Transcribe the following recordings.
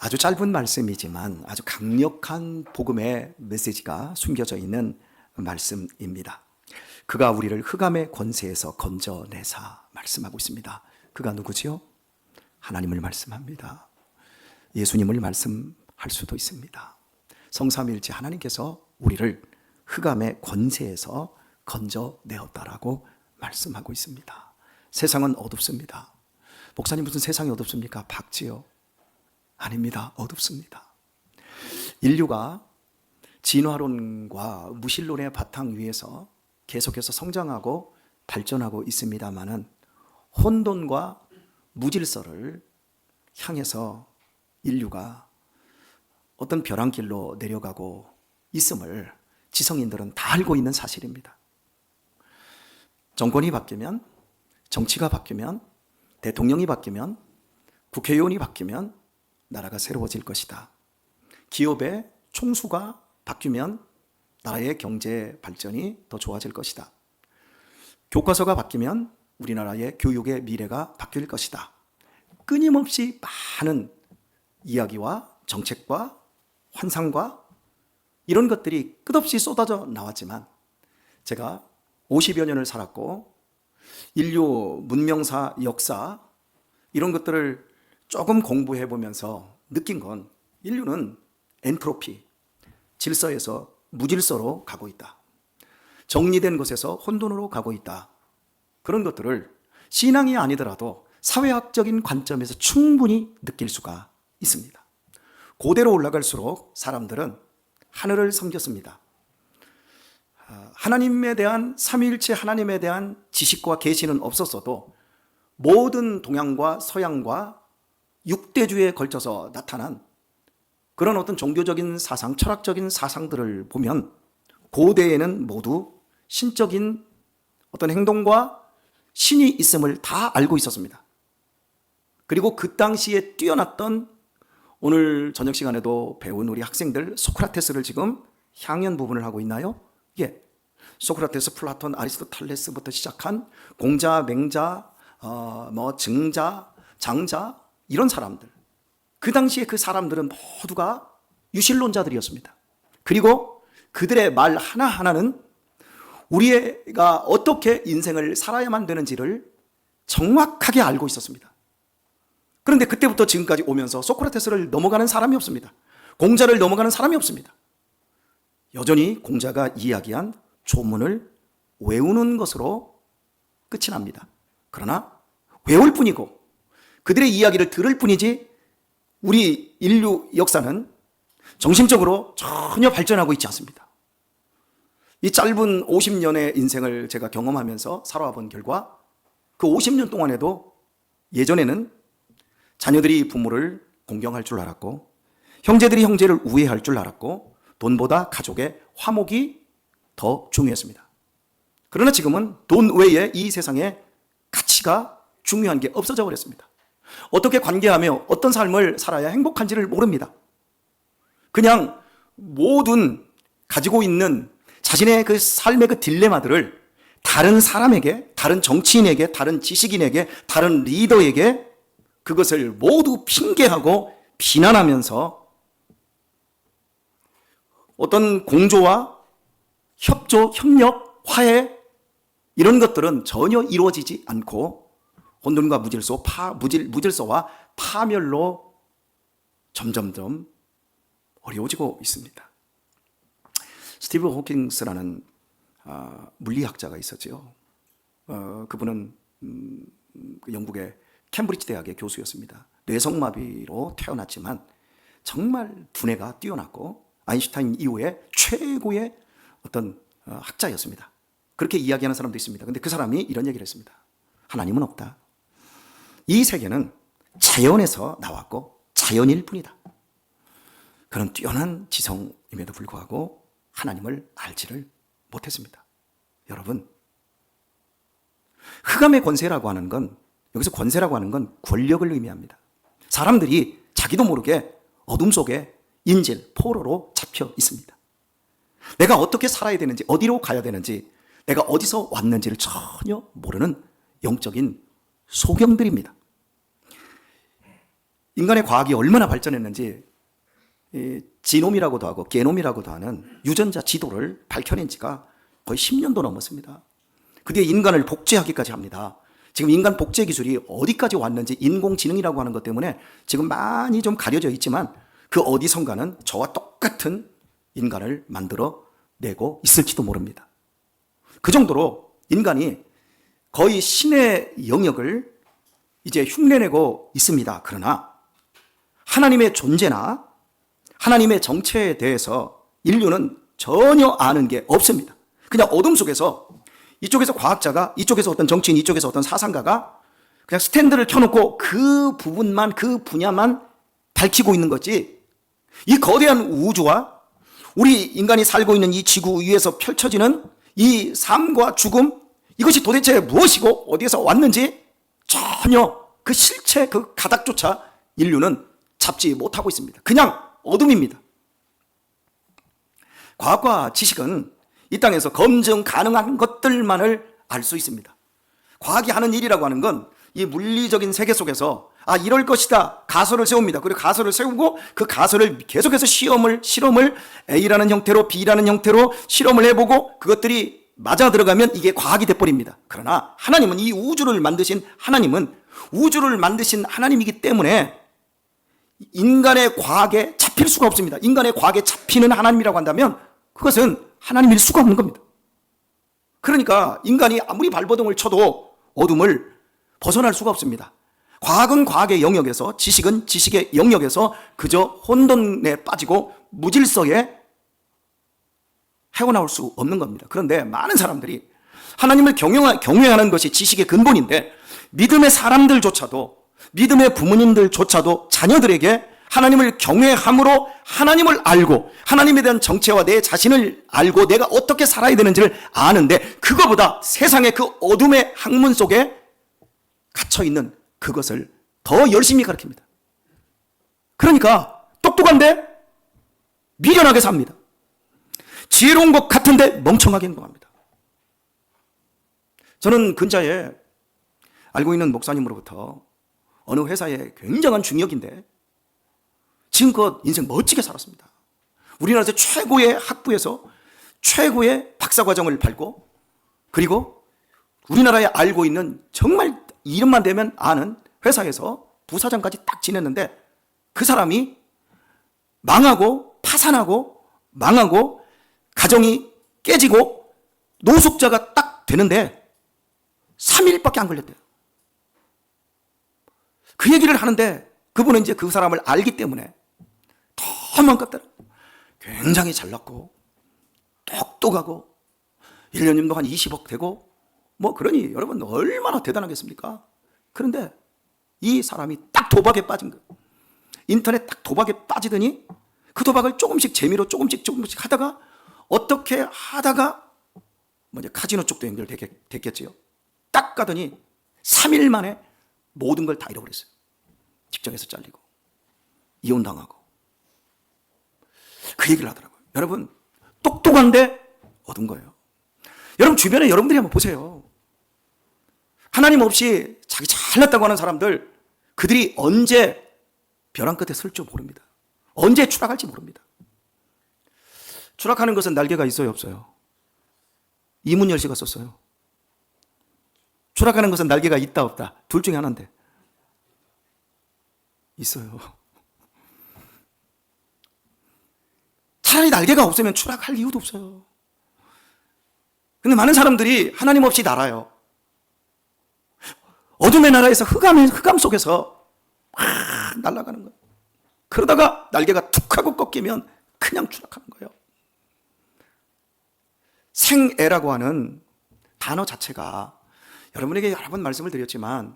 아주 짧은 말씀이지만 아주 강력한 복음의 메시지가 숨겨져 있는 말씀입니다. 그가 우리를 흑암의 권세에서 건져내사 말씀하고 있습니다. 그가 누구지요? 하나님을 말씀합니다. 예수님을 말씀할 수도 있습니다. 성삼위일체 하나님께서 우리를 흑암의 권세에서 건져내었다라고 말씀하고 있습니다. 세상은 어둡습니다. 목사님, 무슨 세상이 어둡습니까? 박지요. 아닙니다. 어둡습니다. 인류가 진화론과 무신론의 바탕 위에서 계속해서 성장하고 발전하고 있습니다마는 혼돈과 무질서를 향해서 인류가 어떤 벼랑길로 내려가고 있음을 지성인들은 다 알고 있는 사실입니다. 정권이 바뀌면, 정치가 바뀌면, 대통령이 바뀌면, 국회의원이 바뀌면 나라가 새로워질 것이다. 기업의 총수가 바뀌면 나라의 경제 발전이 더 좋아질 것이다. 교과서가 바뀌면 우리나라의 교육의 미래가 바뀔 것이다. 끊임없이 많은 이야기와 정책과 환상과 이런 것들이 끝없이 쏟아져 나왔지만, 제가 50여 년을 살았고 인류 문명사 역사 이런 것들을 조금 공부해 보면서 느낀 건, 인류는 엔트로피, 질서에서 무질서로 가고 있다. 정리된 곳에서 혼돈으로 가고 있다. 그런 것들을 신앙이 아니더라도 사회학적인 관점에서 충분히 느낄 수가 있습니다. 고대로 올라갈수록 사람들은 하늘을 섬겼습니다. 하나님에 대한, 삼위일체 하나님에 대한 지식과 계시는 없었어도 모든 동양과 서양과 육대주에 걸쳐서 나타난 그런 어떤 종교적인 사상, 철학적인 사상들을 보면 고대에는 모두 신적인 어떤 행동과 신이 있음을 다 알고 있었습니다. 그리고 그 당시에 뛰어났던, 오늘 저녁 시간에도 배운 우리 학생들, 소크라테스를 지금 향연 부분을 하고 있나요? 예. 소크라테스, 플라톤, 아리스토텔레스부터 시작한 공자, 맹자, 증자, 장자, 이런 사람들. 그 당시에 그 사람들은 모두가 유실론자들이었습니다. 그리고 그들의 말 하나하나는 우리가 어떻게 인생을 살아야만 되는지를 정확하게 알고 있었습니다. 그런데 그때부터 지금까지 오면서 소크라테스를 넘어가는 사람이 없습니다. 공자를 넘어가는 사람이 없습니다. 여전히 공자가 이야기한 조문을 외우는 것으로 끝이 납니다. 그러나 외울 뿐이고 그들의 이야기를 들을 뿐이지 우리 인류 역사는 정신적으로 전혀 발전하고 있지 않습니다. 이 짧은 50년의 인생을 제가 경험하면서 살아와 본 결과, 그 50년 동안에도 예전에는 자녀들이 부모를 공경할 줄 알았고, 형제들이 형제를 우애할 줄 알았고, 돈보다 가족의 화목이 더 중요했습니다. 그러나 지금은 돈 외에 이 세상에 가치가 중요한 게 없어져 버렸습니다. 어떻게 관계하며 어떤 삶을 살아야 행복한지를 모릅니다. 그냥 모든 가지고 있는 자신의 그 삶의 그 딜레마들을 다른 사람에게, 다른 정치인에게, 다른 지식인에게, 다른 리더에게 그것을 모두 핑계하고 비난하면서 어떤 공조와 협조, 협력, 화해 이런 것들은 전혀 이루어지지 않고 혼돈과 무질서와 파멸로 점점점 어려워지고 있습니다. 스티브 호킹스라는 물리학자가 있었죠. 그분은 영국의 캠브리지 대학의 교수였습니다. 뇌성마비로 태어났지만 정말 두뇌가 뛰어났고 아인슈타인 이후에 최고의 어떤 학자였습니다. 그렇게 이야기하는 사람도 있습니다. 그런데 그 사람이 이런 얘기를 했습니다. 하나님은 없다. 이 세계는 자연에서 나왔고 자연일 뿐이다. 그런 뛰어난 지성임에도 불구하고 하나님을 알지를 못했습니다. 여러분, 흑암의 권세라고 하는 건, 여기서 권세라고 하는 건 권력을 의미합니다. 사람들이 자기도 모르게 어둠 속에 인질, 포로로 잡혀 있습니다. 내가 어떻게 살아야 되는지, 어디로 가야 되는지, 내가 어디서 왔는지를 전혀 모르는 영적인 소경들입니다. 인간의 과학이 얼마나 발전했는지 이 지놈이라고도 하고 게놈이라고도 하는 유전자 지도를 밝혀낸 지가 거의 10년도 넘었습니다. 그 뒤에 인간을 복제하기까지 합니다. 지금 인간 복제 기술이 어디까지 왔는지 인공지능이라고 하는 것 때문에 지금 많이 좀 가려져 있지만 그 어디선가는 저와 똑같은 인간을 만들어 내고 있을지도 모릅니다. 그 정도로 인간이 거의 신의 영역을 이제 흉내내고 있습니다. 그러나 하나님의 존재나 하나님의 정체에 대해서 인류는 전혀 아는 게 없습니다. 그냥 어둠 속에서 이쪽에서 과학자가, 이쪽에서 어떤 정치인, 이쪽에서 어떤 사상가가 그냥 스탠드를 켜놓고 그 부분만, 그 분야만 밝히고 있는 거지, 이 거대한 우주와 우리 인간이 살고 있는 이 지구 위에서 펼쳐지는 이 삶과 죽음, 이것이 도대체 무엇이고 어디에서 왔는지 전혀 그 실체, 그 가닥조차 인류는 잡지 못하고 있습니다. 그냥 어둠입니다. 과학과 지식은 이 땅에서 검증 가능한 것들만을 알 수 있습니다. 과학이 하는 일이라고 하는 건 이 물리적인 세계 속에서 이럴 것이다 가설을 세웁니다. 그리고 가설을 세우고 그 가설을 계속해서 실험을 A라는 형태로 B라는 형태로 실험을 해보고 그것들이 맞아 들어가면 이게 과학이 돼버립니다. 그러나 하나님은, 이 우주를 만드신 하나님은 우주를 만드신 하나님이기 때문에 인간의 과학에 잡힐 수가 없습니다. 인간의 과학에 잡히는 하나님이라고 한다면 그것은 하나님일 수가 없는 겁니다. 그러니까 인간이 아무리 발버둥을 쳐도 어둠을 벗어날 수가 없습니다. 과학은 과학의 영역에서, 지식은 지식의 영역에서 그저 혼돈에 빠지고 무질서에 헤어나올 수 없는 겁니다. 그런데 많은 사람들이 하나님을 경외하는 것이 지식의 근본인데 믿음의 사람들조차도, 믿음의 부모님들조차도 자녀들에게 하나님을 경외함으로 하나님을 알고 하나님에 대한 정체와 내 자신을 알고 내가 어떻게 살아야 되는지를 아는데 그거보다 세상의 그 어둠의 학문 속에 갇혀있는 그것을 더 열심히 가르칩니다. 그러니까 똑똑한데 미련하게 삽니다. 지혜로운 것 같은데 멍청하게 행동합니다. 저는 근자에 알고 있는 목사님으로부터 어느 회사의 굉장한 중역인데 지금껏 인생 멋지게 살았습니다. 우리나라에서 최고의 학부에서 최고의 박사과정을 밟고, 그리고 우리나라에 알고 있는 정말 이름만 대면 아는 회사에서 부사장까지 딱 지냈는데 그 사람이 망하고 파산하고 망하고 가정이 깨지고 노숙자가 딱 되는데 3일밖에 안 걸렸대요. 그 얘기를 하는데 그분은 이제 그 사람을 알기 때문에 더 많겠더라. 굉장히 잘났고 똑똑하고 1년임도 한 20억 되고 그러니 여러분 얼마나 대단하겠습니까? 그런데 이 사람이 딱 도박에 빠진 거예요. 인터넷 딱 도박에 빠지더니 그 도박을 조금씩 재미로 조금씩 하다가 어떻게 하다가 이제 카지노 쪽도 연결됐겠지요. 딱 가더니 3일 만에 모든 걸 다 잃어버렸어요. 직장에서 잘리고 이혼당하고. 그 얘기를 하더라고요. 여러분 똑똑한데 얻은 거예요. 여러분 주변에 여러분들이 한번 보세요. 하나님 없이 자기 잘났다고 하는 사람들, 그들이 언제 벼랑 끝에 설 줄 모릅니다. 언제 추락할지 모릅니다. 추락하는 것은 날개가 있어요, 없어요? 이문열 씨가 썼어요. 추락하는 것은 날개가 있다 없다 둘 중에 하나인데 있어요. 차라리 날개가 없으면 추락할 이유도 없어요. 근데 많은 사람들이 하나님 없이 날아요. 어둠의 나라에서 흑암 속에서 막 날아가는 거예요. 그러다가 날개가 툭 하고 꺾이면 그냥 추락하는 거예요. 생애라고 하는 단어 자체가 여러분에게 여러 번 말씀을 드렸지만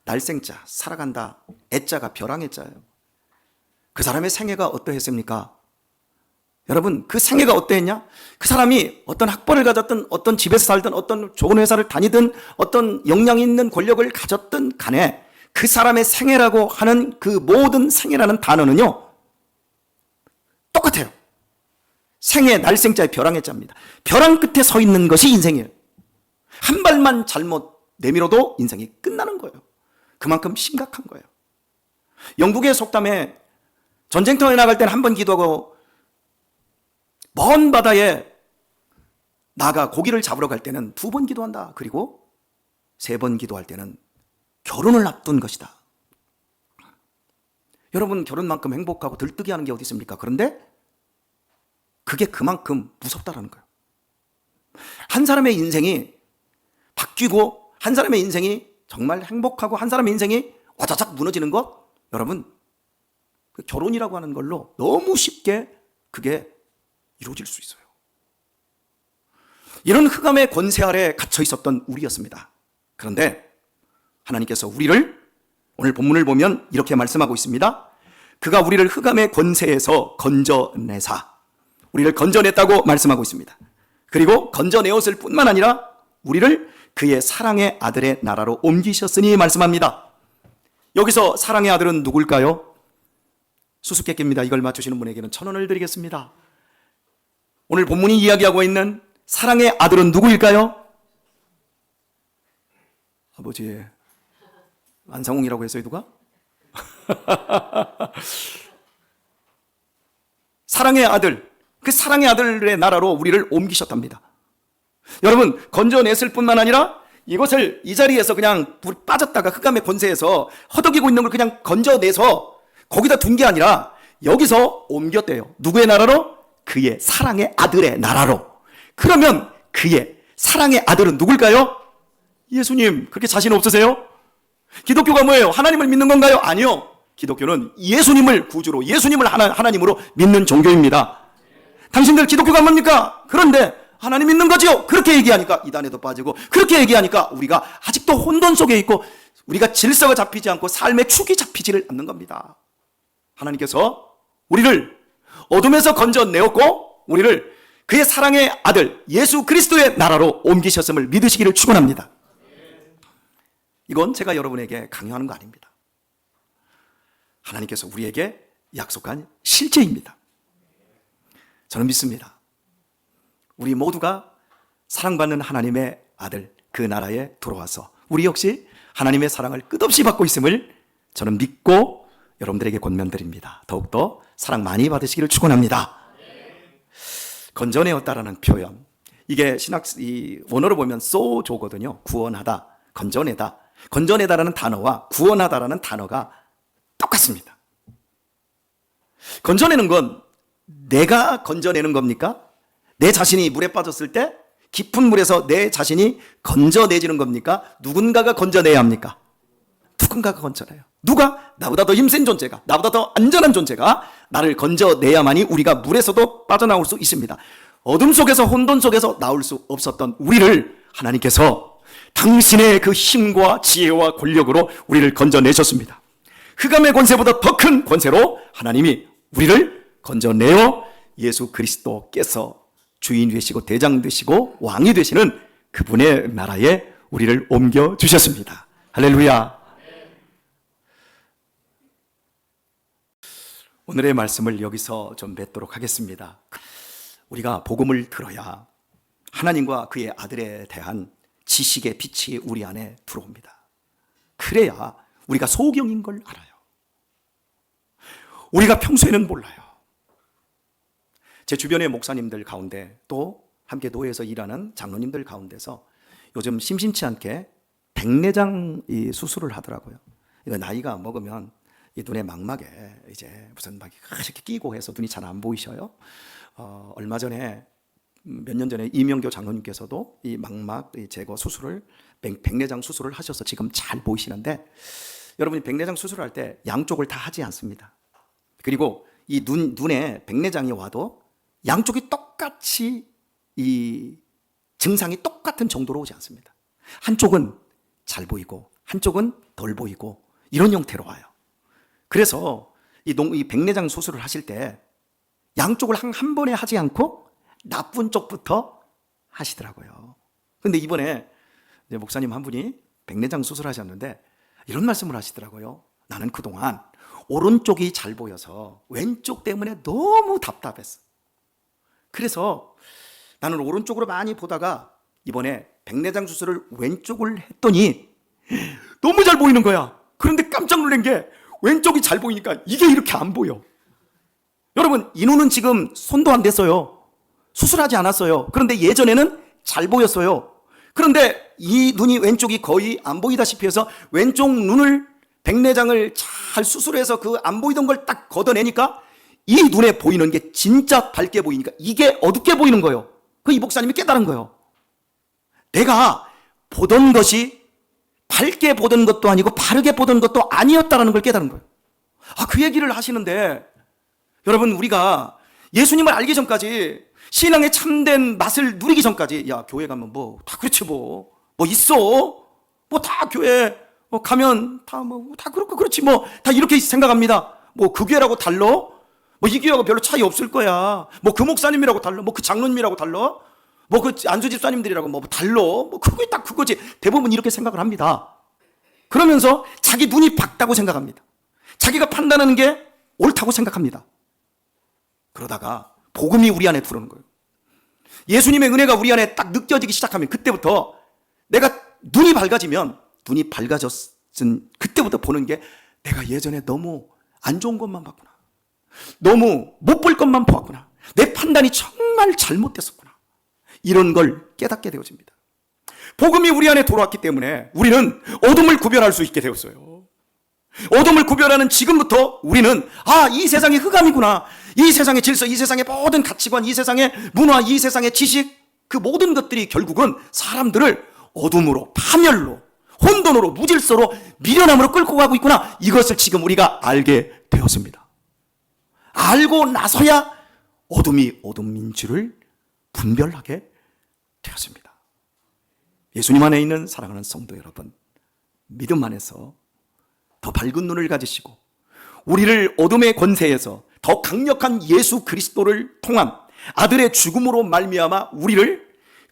날생자, 살아간다, 애자가 벼랑 애자예요. 그 사람의 생애가 어떠했습니까? 여러분 그 생애가 어떠했냐? 그 사람이 어떤 학벌을 가졌든 어떤 집에서 살든 어떤 좋은 회사를 다니든 어떤 역량 있는 권력을 가졌든 간에 그 사람의 생애라고 하는 그 모든 생애라는 단어는요 똑같아요. 생애, 날생자의 벼랑의 자입니다. 벼랑 끝에 서 있는 것이 인생이에요. 한 발만 잘못 내밀어도 인생이 끝나는 거예요. 그만큼 심각한 거예요. 영국의 속담에 전쟁터에 나갈 때는 한 번 기도하고 먼 바다에 나가 고기를 잡으러 갈 때는 2번 기도한다. 그리고 3번 기도할 때는 결혼을 앞둔 것이다. 여러분, 결혼만큼 행복하고 들뜨게 하는 게 어디 있습니까? 그런데 그게 그만큼 무섭다라는 거예요. 한 사람의 인생이 바뀌고 한 사람의 인생이 정말 행복하고 한 사람의 인생이 와자작 무너지는 것, 여러분, 결혼이라고 하는 걸로 너무 쉽게 그게 이루어질 수 있어요. 이런 흑암의 권세 아래 갇혀 있었던 우리였습니다. 그런데 하나님께서 우리를, 오늘 본문을 보면 이렇게 말씀하고 있습니다. 그가 우리를 흑암의 권세에서 건져내사, 우리를 건져냈다고 말씀하고 있습니다. 그리고 건져내었을 뿐만 아니라 우리를 그의 사랑의 아들의 나라로 옮기셨으니 말씀합니다. 여기서 사랑의 아들은 누굴까요? 수수께끼입니다. 이걸 맞추시는 분에게는 1,000원을 드리겠습니다. 오늘 본문이 이야기하고 있는 사랑의 아들은 누구일까요? 아버지, 안상홍이라고 했어요, 누가? 사랑의 아들, 그 사랑의 아들의 나라로 우리를 옮기셨답니다. 여러분, 건져냈을 뿐만 아니라 이것을 이 자리에서 그냥 빠졌다가 흑암의 권세에서 허덕이고 있는 걸 그냥 건져내서 거기다 둔 게 아니라 여기서 옮겼대요. 누구의 나라로? 그의 사랑의 아들의 나라로. 그러면 그의 사랑의 아들은 누굴까요? 예수님. 그렇게 자신 없으세요? 기독교가 뭐예요? 하나님을 믿는 건가요? 아니요. 기독교는 예수님을 구주로, 예수님을 하나님으로 믿는 종교입니다. 당신들 기독교가 뭡니까? 그런데 하나님 믿는 거지요? 그렇게 얘기하니까 이단에도 빠지고, 그렇게 얘기하니까 우리가 아직도 혼돈 속에 있고 우리가 질서가 잡히지 않고 삶의 축이 잡히지를 않는 겁니다. 하나님께서 우리를 어둠에서 건져내었고 우리를 그의 사랑의 아들 예수 그리스도의 나라로 옮기셨음을 믿으시기를 축원합니다. 이건 제가 여러분에게 강요하는 거 아닙니다. 하나님께서 우리에게 약속한 실제입니다. 저는 믿습니다. 우리 모두가 사랑받는 하나님의 아들, 그 나라에 들어와서 우리 역시 하나님의 사랑을 끝없이 받고 있음을 저는 믿고 여러분들에게 권면드립니다. 더욱더 사랑 많이 받으시기를 축원합니다. 건져내었다라는 표현, 이게 이 원어로 보면 소조거든요. 구원하다, 건져내다. 건져내다라는 단어와 구원하다라는 단어가 똑같습니다. 건져내는 건 내가 건져내는 겁니까? 내 자신이 물에 빠졌을 때 깊은 물에서 내 자신이 건져내지는 겁니까? 누군가가 건져내야 합니까? 누군가가 건져내요. 누가? 나보다 더 힘센 존재가, 나보다 더 안전한 존재가 나를 건져내야만이 우리가 물에서도 빠져나올 수 있습니다. 어둠 속에서, 혼돈 속에서 나올 수 없었던 우리를 하나님께서 당신의 그 힘과 지혜와 권력으로 우리를 건져내셨습니다. 흑암의 권세보다 더 큰 권세로 하나님이 우리를 건져내어 예수 그리스도께서 주인 되시고 대장 되시고 왕이 되시는 그분의 나라에 우리를 옮겨주셨습니다. 할렐루야. 오늘의 말씀을 여기서 좀 맺도록 하겠습니다. 우리가 복음을 들어야 하나님과 그의 아들에 대한 지식의 빛이 우리 안에 들어옵니다. 그래야 우리가 소경인 걸 알아요. 우리가 평소에는 몰라요. 제 주변의 목사님들 가운데 또 함께 노예에서 일하는 장로님들 가운데서 요즘 심심치 않게 백내장 수술을 하더라고요. 이거 나이가 먹으면 이 눈의 망막에 이제 무슨 막 이렇게 끼고 해서 눈이 잘 안 보이셔요. 얼마 전에 몇 년 전에 이명교 장로님께서도 이 망막 제거 수술을 백내장 수술을 하셔서 지금 잘 보이시는데, 여러분이 백내장 수술을 할 때 양쪽을 다 하지 않습니다. 그리고 이 눈에 백내장이 와도 양쪽이 똑같이 이 증상이 똑같은 정도로 오지 않습니다. 한쪽은 잘 보이고 한쪽은 덜 보이고 이런 형태로 와요. 그래서 이 백내장 수술을 하실 때 양쪽을 한 번에 하지 않고 나쁜 쪽부터 하시더라고요. 근데 이번에 목사님 한 분이 백내장 수술하셨는데 이런 말씀을 하시더라고요. 나는 그동안 오른쪽이 잘 보여서 왼쪽 때문에 너무 답답했어. 그래서 나는 오른쪽으로 많이 보다가 이번에 백내장 수술을 왼쪽을 했더니 너무 잘 보이는 거야. 그런데 깜짝 놀란 게 왼쪽이 잘 보이니까 이게 이렇게 안 보여. 여러분, 이 눈은 지금 손도 안 댔어요. 수술하지 않았어요. 그런데 예전에는 잘 보였어요. 그런데 이 눈이 왼쪽이 거의 안 보이다시피 해서 왼쪽 눈을 백내장을 잘 수술해서 그 안 보이던 걸 딱 걷어내니까 이 눈에 보이는 게 진짜 밝게 보이니까 이게 어둡게 보이는 거예요. 그 이 목사님이 깨달은 거예요. 내가 보던 것이 밝게 보던 것도 아니고 바르게 보던 것도 아니었다는 걸 깨달은 거예요. 그 얘기를 하시는데 여러분, 우리가 예수님을 알기 전까지, 신앙의 참된 맛을 누리기 전까지, 야, 교회 가면 뭐 다 그렇지 뭐 있어, 뭐 다 교회 가면 다 다 그렇고 그렇지 뭐 다 이렇게 생각합니다. 뭐 그 교회라고 달라? 뭐 이 교회하고 별로 차이 없을 거야. 뭐 그 목사님이라고 달라? 뭐 그 장로님이라고 달라? 뭐 그 안수 집사님들이라고 뭐 달라? 뭐 그게 딱 그거지. 대부분 이렇게 생각을 합니다. 그러면서 자기 눈이 밝다고 생각합니다. 자기가 판단하는 게 옳다고 생각합니다. 그러다가 복음이 우리 안에 들어오는 거예요. 예수님의 은혜가 우리 안에 딱 느껴지기 시작하면 그때부터 내가 눈이 밝아졌은 그때부터 보는 게 내가 예전에 너무 안 좋은 것만 봤구나. 너무 못 볼 것만 보았구나. 내 판단이 정말 잘못됐었구나. 이런 걸 깨닫게 되어집니다. 복음이 우리 안에 들어왔기 때문에 우리는 어둠을 구별할 수 있게 되었어요. 어둠을 구별하는 지금부터 우리는 이 세상이 흑암이구나. 이 세상의 질서, 이 세상의 모든 가치관, 이 세상의 문화, 이 세상의 지식, 그 모든 것들이 결국은 사람들을 어둠으로, 파멸로, 혼돈으로, 무질서로, 미련함으로 끌고 가고 있구나. 이것을 지금 우리가 알게 되었습니다. 알고 나서야 어둠이 어둠인 줄을 분별하게 되었습니다. 예수님 안에 있는 사랑하는 성도 여러분, 믿음 안에서 더 밝은 눈을 가지시고 우리를 어둠의 권세에서 더 강력한 예수 그리스도를 통한 아들의 죽음으로 말미암아 우리를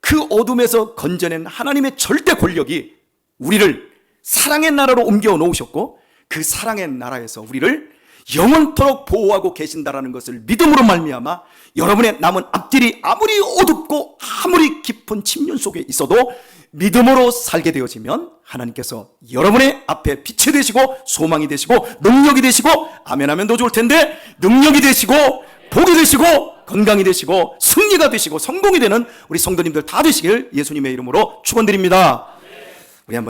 그 어둠에서 건져낸 하나님의 절대 권력이 우리를 사랑의 나라로 옮겨 놓으셨고 그 사랑의 나라에서 우리를 영원토록 보호하고 계신다라는 것을 믿음으로 말미암아 여러분의 남은 앞길이 아무리 어둡고 아무리 깊은 침륜 속에 있어도 믿음으로 살게 되어지면 하나님께서 여러분의 앞에 빛이 되시고 소망이 되시고 능력이 되시고, 아멘 하면 더 좋을 텐데, 능력이 되시고 복이 되시고 건강이 되시고 승리가 되시고 성공이 되는 우리 성도님들 다 되시길 예수님의 이름으로 축원드립니다. 우리 한번